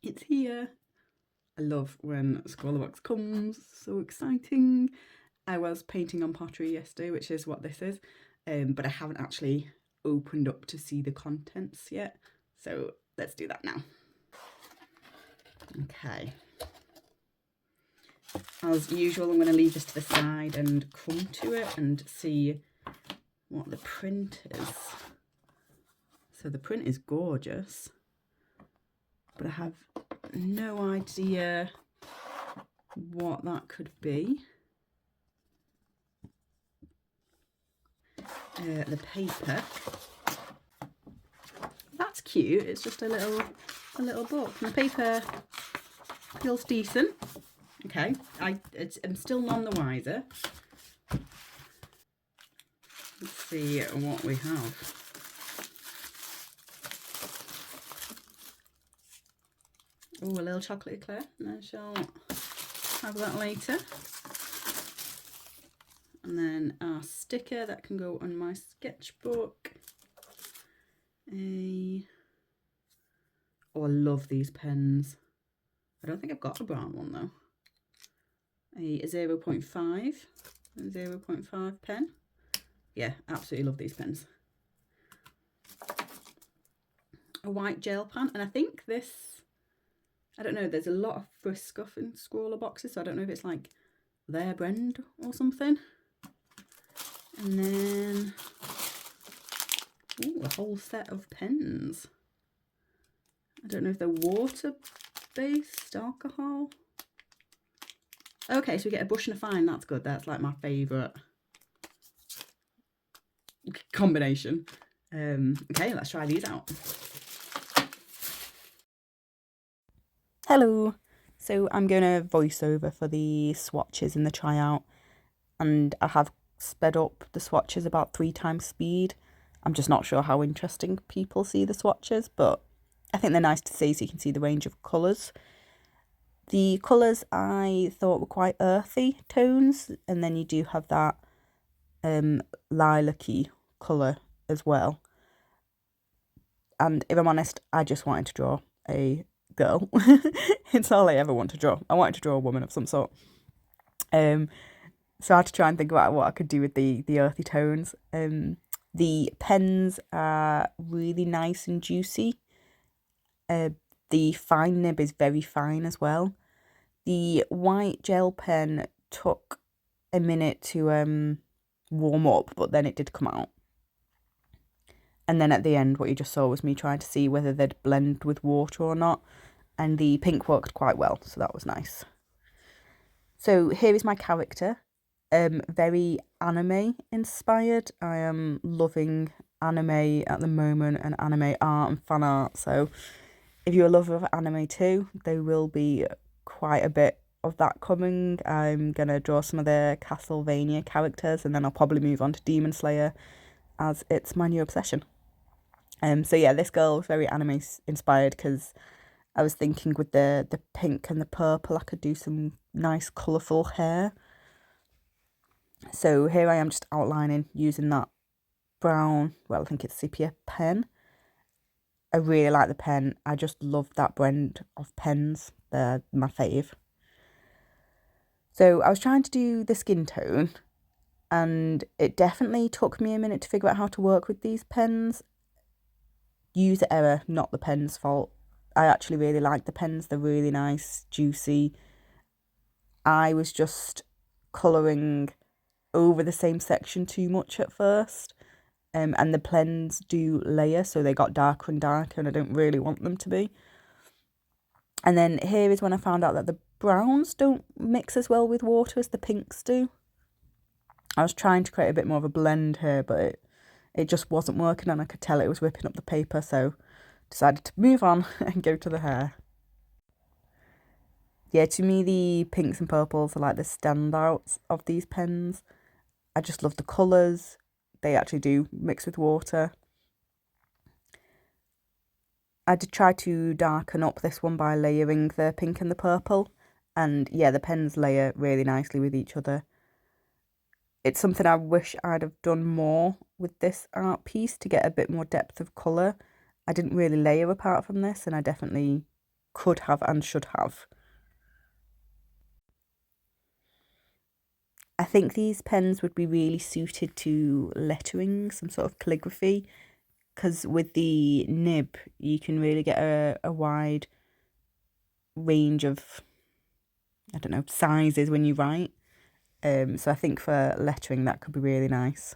It's here. I love when a scrawlr box comes, so exciting. I was painting on pottery yesterday, which is what this is, but I haven't actually opened up to see the contents yet, so let's do that now. Okay. As usual, I'm going to leave this to the side and come to it and see what the print is. So the print is gorgeous, but I have no idea what that could be. The paper, that's cute. It's just a little book, and the paper feels decent. Okay, I'm still none the wiser. Let's see what we have. Oh, a little chocolate eclair. I shall have that later. And then our sticker that can go on my sketchbook. Oh, I love these pens. I don't think I've got a brown one though. A 0.5 pen. Yeah, absolutely love these pens. A white gel pen, and I think this, I don't know, there's a lot of frisk stuff in scrawlr boxes, so I don't know if it's like their brand or something. And then, ooh, a whole set of pens. I don't know if they're water-based, alcohol. Okay, so we get a brush and a fine, that's good. That's like my favourite combination. Okay, let's try these out. Hello. So I'm going to voice over for the swatches in the tryout, and I have sped up the swatches about 3 times speed. I'm just not sure how interesting people see the swatches, but I think they're nice to see so you can see the range of colours. The colours I thought were quite earthy tones, and then you do have that lilac-y colour as well. And if I'm honest, I just wanted to draw a girl. It's all I ever want to draw. I wanted to draw a woman of some sort. So I had to try and think about what I could do with the earthy tones. The pens are really nice and juicy. The fine nib is very fine as well. The white gel pen took a minute to warm up, but then it did come out. And then at the end, what you just saw was me trying to see whether they'd blend with water or not. And the pink worked quite well, so that was nice. So here is my character. Very anime inspired. I am loving anime at the moment, and anime art and fan art. So if you're a lover of anime too, there will be quite a bit of that coming. I'm going to draw some of the Castlevania characters, and then I'll probably move on to Demon Slayer, as it's my new obsession. So yeah, this girl was very anime inspired because I was thinking with the pink and the purple, I could do some nice colourful hair. So here I am just outlining using that brown, well, I think it's sepia pen. I really like the pen. I just love that blend of pens. They're my fave. So I was trying to do the skin tone, and it definitely took me a minute to figure out how to work with these pens. User error, not the pen's fault. I actually really like the pens. They're really nice, juicy. I was just colouring over the same section too much at first. And the pens do layer, so they got darker and darker, and I don't really want them to be. And then here is when I found out that the browns don't mix as well with water as the pinks do. I was trying to create a bit more of a blend here, but it just wasn't working, and I could tell it was ripping up the paper, so decided to move on and go to the hair. Yeah, to me the pinks and purples are like the standouts of these pens. I just love the colours. They actually do mix with water. I did try to darken up this one by layering the pink and the purple. And yeah, the pens layer really nicely with each other. It's something I wish I'd have done more with this art piece to get a bit more depth of colour. I didn't really layer apart from this, and I definitely could have and should have. I think these pens would be really suited to lettering, some sort of calligraphy, because with the nib, you can really get a wide range of, I don't know, sizes when you write. So I think for lettering, that could be really nice.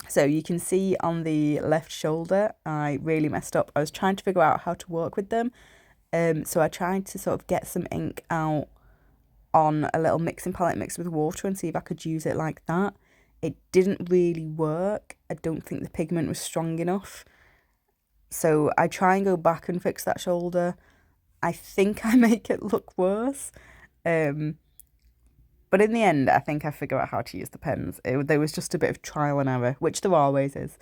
So you can see on the left shoulder, I really messed up. I was trying to figure out how to work with them. So I tried to sort of get some ink out on a little mixing palette mixed with water and see if I could use it like that. It didn't really work. I don't think the pigment was strong enough. So I try and go back and fix that shoulder. I think I make it look worse. But in the end, I think I figure out how to use the pens. There was just a bit of trial and error, which there always is.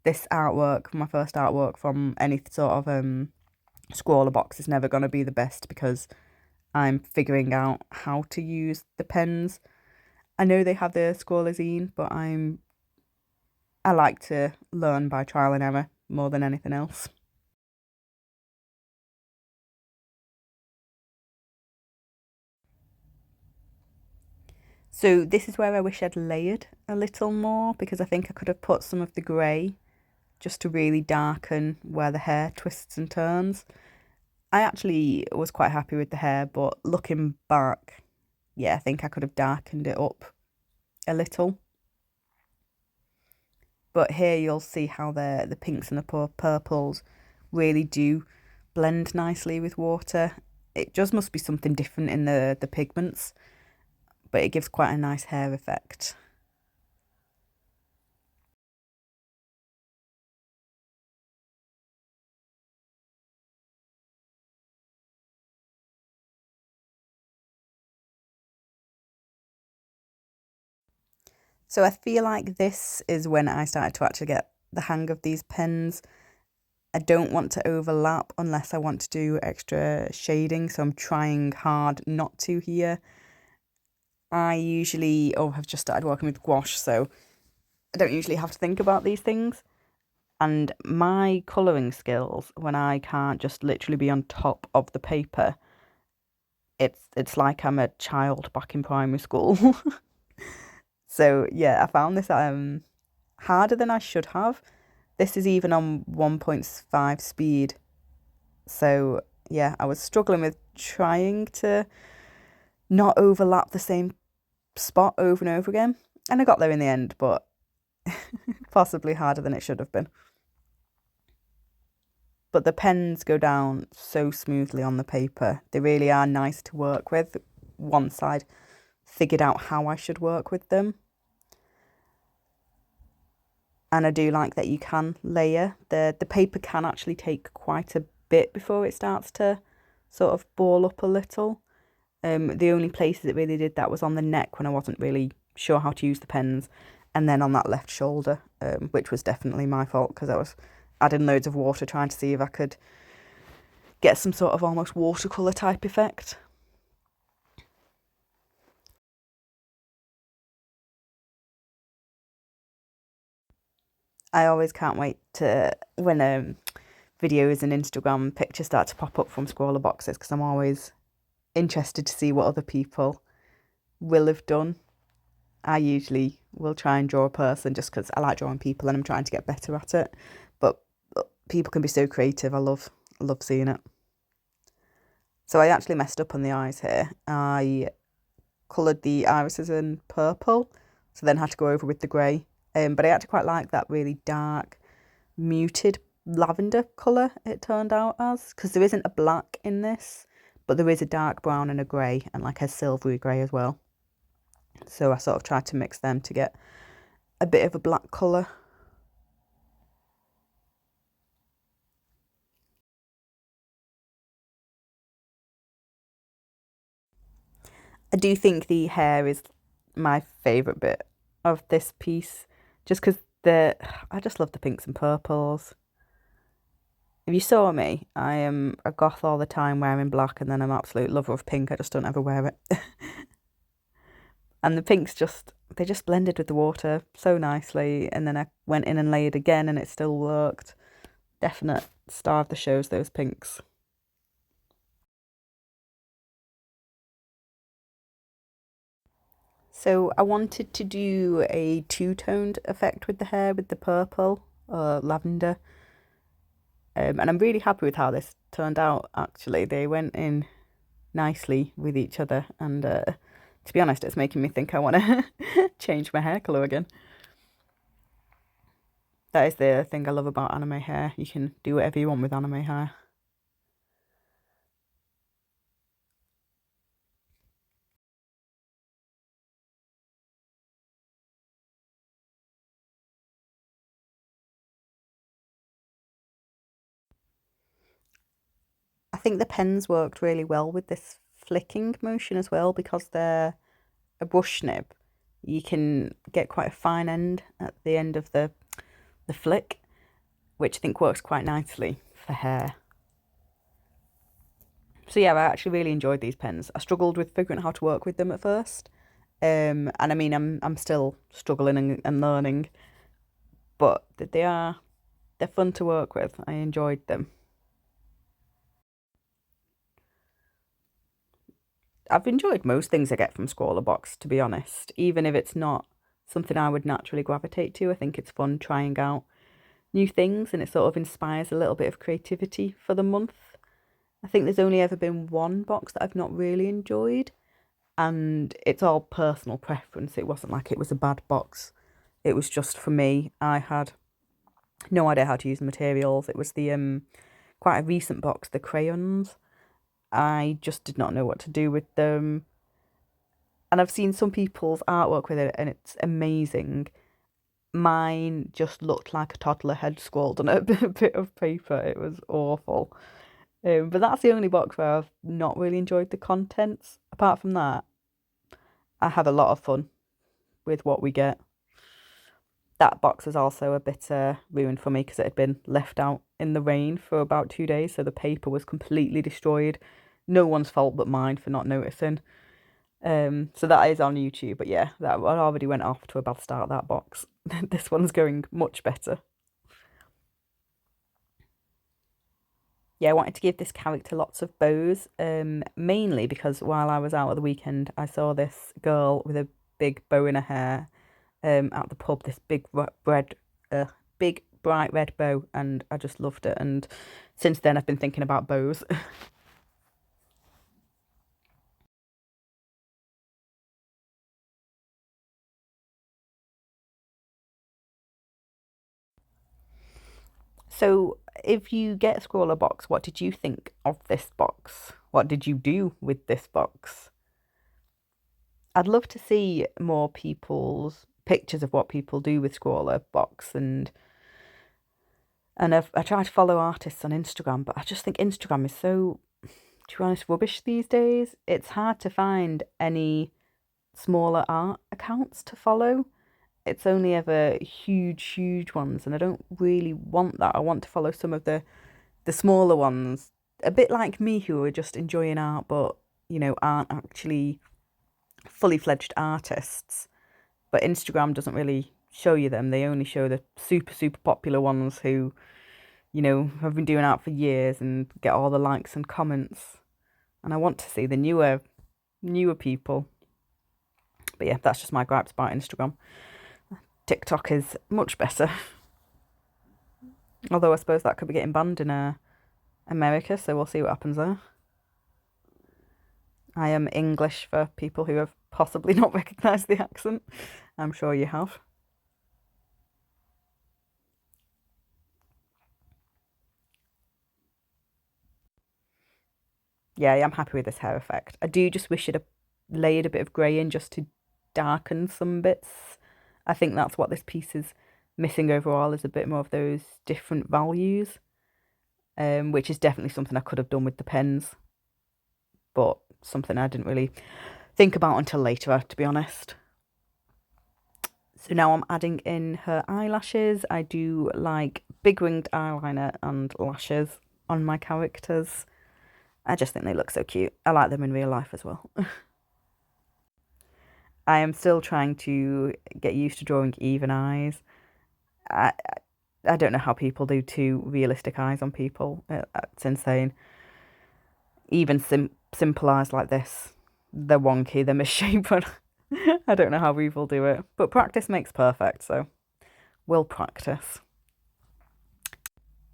This artwork, my first artwork from any sort of scrawler box, is never going to be the best because I'm figuring out how to use the pens. I know they have the scrawlr, but I like to learn by trial and error more than anything else. So this is where I wish I'd layered a little more, because I think I could have put some of the grey just to really darken where the hair twists and turns. I actually was quite happy with the hair, but looking back, yeah, I think I could have darkened it up a little. But here you'll see how the pinks and the purples really do blend nicely with water. It just must be something different in the pigments, but it gives quite a nice hair effect. So I feel like this is when I started to actually get the hang of these pens. I don't want to overlap unless I want to do extra shading, so I'm trying hard not to here. I usually, have just started working with gouache, so I don't usually have to think about these things. And my colouring skills, when I can't just literally be on top of the paper, it's like I'm a child back in primary school. So yeah, I found this harder than I should have. This is even on 1.5 speed. So yeah, I was struggling with trying to not overlap the same spot over and over again. And I got there in the end, but possibly harder than it should have been. But the pens go down so smoothly on the paper. They really are nice to work with once I'd figured out how I should work with them. And I do like that you can layer. The paper can actually take quite a bit before it starts to sort of ball up a little. The only places it really did that was on the neck when I wasn't really sure how to use the pens, and then on that left shoulder, which was definitely my fault because I was adding loads of water trying to see if I could get some sort of almost watercolour type effect. I always can't wait to when videos and Instagram pictures start to pop up from scrawler boxes, because I'm always interested to see what other people will have done. I usually will try and draw a person just because I like drawing people and I'm trying to get better at it. But people can be so creative. I love seeing it. So I actually messed up on the eyes here. I coloured the irises in purple, so then had to go over with the grey. But I actually quite like that really dark, muted lavender colour it turned out as, because there isn't a black in this, but there is a dark brown and a grey and like a silvery grey as well. So I sort of tried to mix them to get a bit of a black colour. I do think the hair is my favourite bit of this piece, just because I just love the pinks and purples. If you saw me, I am a goth all the time wearing black, and then I'm an absolute lover of pink. I just don't ever wear it. And the pinks they just blended with the water so nicely, and then I went in and layered again and it still worked. Definite star of the shows, those pinks. So I wanted to do a two-toned effect with the hair with the purple or lavender. And I'm really happy with how this turned out, actually. They went in nicely with each other, and to be honest, it's making me think I want to change my hair colour again. That is the thing I love about anime hair. You can do whatever you want with anime hair. I think the pens worked really well with this flicking motion as well because they're a brush nib. You can get quite a fine end at the end of the flick, which I think works quite nicely for hair. So yeah, I actually really enjoyed these pens. I struggled with figuring out how to work with them at first. And I mean, I'm still struggling and learning, but they're fun to work with. I enjoyed them. I've enjoyed most things I get from Scrawlr Box, to be honest. Even if it's not something I would naturally gravitate to, I think it's fun trying out new things and it sort of inspires a little bit of creativity for the month. I think there's only ever been one box that I've not really enjoyed, and it's all personal preference. It wasn't like it was a bad box. It was just for me. I had no idea how to use the materials. It was the quite a recent box, the crayons. I just did not know what to do with them. And I've seen some people's artwork with it and it's amazing. Mine just looked like a toddler had scrawled on a bit of paper. It was awful. But that's the only box where I've not really enjoyed the contents. Apart from that, I have a lot of fun with what we get. That box was also a bit ruined for me because it had been left out in the rain for about 2 days, so the paper was completely destroyed. No one's fault but mine for not noticing. So that is on YouTube, but yeah, that already went off to a bad start, that box. This one's going much better. Yeah, I wanted to give this character lots of bows, mainly because while I was out at the weekend, I saw this girl with a big bow in her hair at the pub, this big bright red bow, and I just loved it. And since then, I've been thinking about bows. So, if you get a Scrawlr box, what did you think of this box? What did you do with this box? I'd love to see more people's pictures of what people do with Scrawlr box, and I try to follow artists on Instagram, but I just think Instagram is so, to be honest, rubbish these days. It's hard to find any smaller art accounts to follow. It's only ever huge ones, and I don't really want that. I want to follow some of the smaller ones, a bit like me, who are just enjoying art, but aren't actually fully fledged artists. But Instagram doesn't really show you them. They only show the super popular ones who have been doing art for years and get all the likes and comments. And I want to see the newer people. But yeah, that's just my gripes about Instagram. TikTok is much better. Although I suppose that could be getting banned in America, so we'll see what happens there. I am English for people who have possibly not recognised the accent. I'm sure you have. Yeah, I'm happy with this hair effect. I do just wish it had layered a bit of grey in just to darken some bits. I think that's what this piece is missing overall, is a bit more of those different values, which is definitely something I could have done with the pens, but something I didn't really think about until later, to be honest. So now I'm adding in her eyelashes. I do like big winged eyeliner and lashes on my characters. I just think they look so cute. I like them in real life as well. I am still trying to get used to drawing even eyes. I I don't know how people do two realistic eyes on people. It's insane. Even simple eyes like this, they're wonky, they're misshapen. I don't know how we will do it, but practice makes perfect, so we'll practice.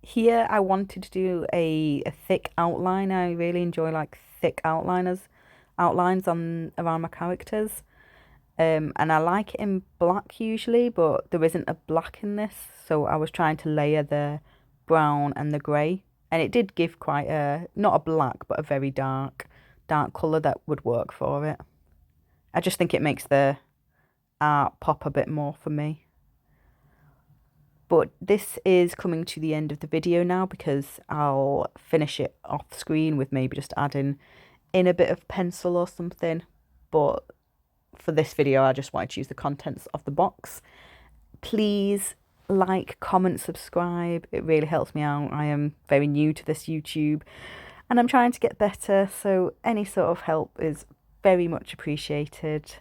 Here I wanted to do a thick outline. I really enjoy like thick outlines on around my characters. And I like it in black usually, but there isn't a black in this, so I was trying to layer the brown and the grey, and it did give quite not a black, but a very dark colour that would work for it. I just think it makes the art pop a bit more for me. But this is coming to the end of the video now, because I'll finish it off screen with maybe just adding in a bit of pencil or something. But for this video, I just wanted to use the contents of the box. Please like, comment, subscribe. It really helps me out. I am very new to this YouTube and I'm trying to get better, so any sort of help is very much appreciated.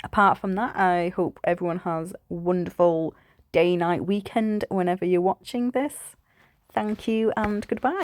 Apart from that, I hope everyone has a wonderful day, night, weekend whenever you're watching this. Thank you and goodbye.